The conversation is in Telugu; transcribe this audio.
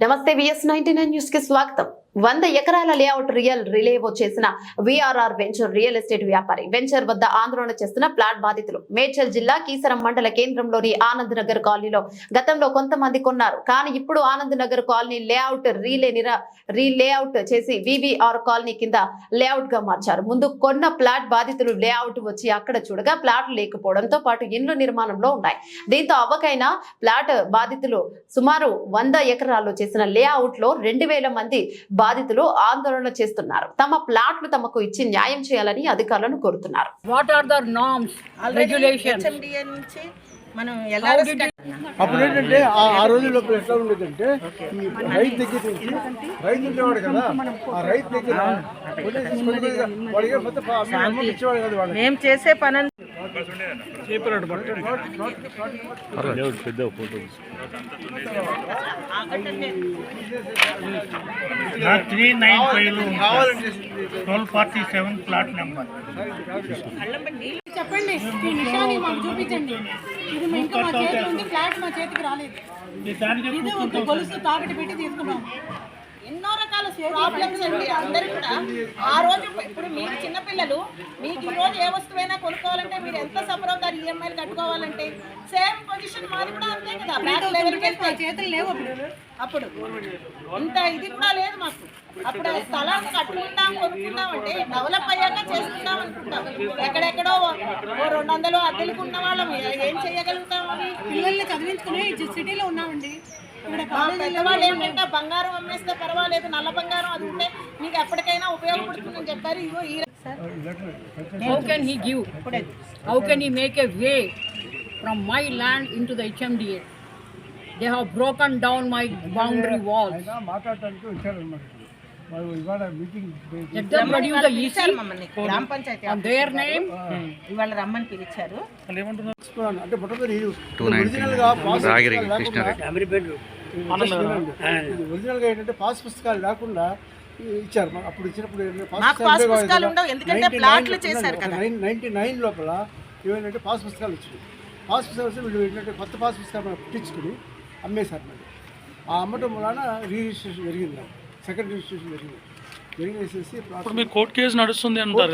నమస్తే VS99 న్యూస్ కి స్వాగతం. 100 ఎకరాల లేఅవుట్ రిలేవో చేసిన VRR వెంచర్ రియల్ ఎస్టేట్ వ్యాపారి వెంచర్ వద్ద ఆందోళన చేస్తున్న ప్లాట్ బాధితులు. మేడ్చల్ జిల్లా కీసరం మండల కేంద్రంలోని ఆనంద్ నగర్ కాలనీలో గతంలో కొంతమంది కొన్నారు. కానీ ఇప్పుడు Anand Nagar colony layout layout చేసి VVR కాలనీ కింద లేఅవుట్ గా మార్చారు. ముందు కొన్న ప్లాట్ బాధితులు లేఅవుట్ వచ్చి అక్కడ చూడగా ప్లాట్లు లేకపోవడంతో పాటు ఇండ్లు నిర్మాణంలో ఉన్నాయి. దీంతో అవ్వకైన ప్లాట్ బాధితులు సుమారు 100 ఎకరాల్లో చేసిన లేఅవుట్ లో 2000 మంది బాధితులు ఆందోళన చేస్తున్నారు. తమ ప్లాట్లు తమకు ఇచ్చి న్యాయం చేయాలని అధికారులను కోరుతున్నారు. What are the norms regulations మనం అప్పుడు ఏంటంటే ఆ రోజుల్లో ఎట్లా ఉండేదంటే రైతు దగ్గర నుంచి రైతు ఉండేవాడు కదా, ఆ రైతు దగ్గర వాడికి మొత్తం ఇచ్చేవాడు కదా. వాళ్ళు మేము చేసే పని ప్లాట్ నెంబర్ చెప్పండి. ఈ విషయాన్ని మాకు చూపించండి. ఇది ఇంకా మా చేతిలో ఉంది, ఫ్లాట్ మా చేతికి రాలేదు. ఇది ఒక గొలుసు తాకట్టు పెట్టి తీసుకున్నాం. ఎన్నో రకాల ప్రాబ్లమ్స్ అండి అందరూ కూడా. ఆ రోజు ఇప్పుడు మీకు చిన్నపిల్లలు, మీకు ఈ రోజు ఏ వస్తువైనా కొనుక్కోవాలంటే మీరు ఎంత సఫర్ అవుతారు, ఈఎంఐలు కట్టుకోవాలంటే. సేమ్ పొజిషన్ మాది కూడా అంతే కదా. బ్యాంక్ లెవెల్కి వెళ్తే చేతులు లేవు అప్పుడు ఇంత ఇది కూడా లేదు మాకు. అప్పుడు స్థలం కట్టుకుందాం కొనుక్కుందాం అంటే డెవలప్ అయ్యాక చేసుకుందాం అనుకుంటాం. ఎక్కడెక్కడో 200 అద్దెలకు ఉన్న వాళ్ళం ఏం చేయగలుగుతాం? అవి పిల్లల్ని చదివించుకుని సిటీలో ఉన్నామండి. పెద్దవాళ్ళు ఏంటంటే బంగారం అమ్మేస్తే పర్వాలేదు, నల్ల బంగారం అది ఉంటే మీకు ఎప్పటికైనా ఉపయోగపడుతుందని చెప్పారు. ఇగో ఈ how can he give, how can he make a way from my land into the HMDA? They have broken down my boundary walls. మాట్లాడటానికి వచ్చారన్నమాట. వాళ్ళు ఇవాళ meeting Let them produce the EC మమ్మల్ని గ్రామ పంచాయతీ on their name. ఇవాళ రమ్మని పిలిచారు. అంటే ఒరిజినల్ గా ఒరిజినల్ గా ఏంటంటే పాస్ పుస్తకాలు లేకుండా ఇచ్చారు. అప్పుడు ఇచ్చినప్పుడు పాస్ పుస్తకాలు ఉండవు, ఎందుకంటే ప్లాట్లు చేశారు కదా. 99 లోపల ఏమైందంటే పాస్ పుస్తకాలు ఇచ్చింది. పాస్ పుస్తకాలు వచ్చి వీళ్ళు ఏంటంటే కొత్త పాస్ పుస్తకాలు పుట్టించుకుని అమ్మేశారు. మరి ఆ అమ్మటం వలన రిజిస్ట్రేషన్ జరిగింది, సెకండ్ రిజిస్ట్రేషన్ జరిగింది. జరిగేసేసి కోర్టు కేసు నడుస్తుంది అంటారు.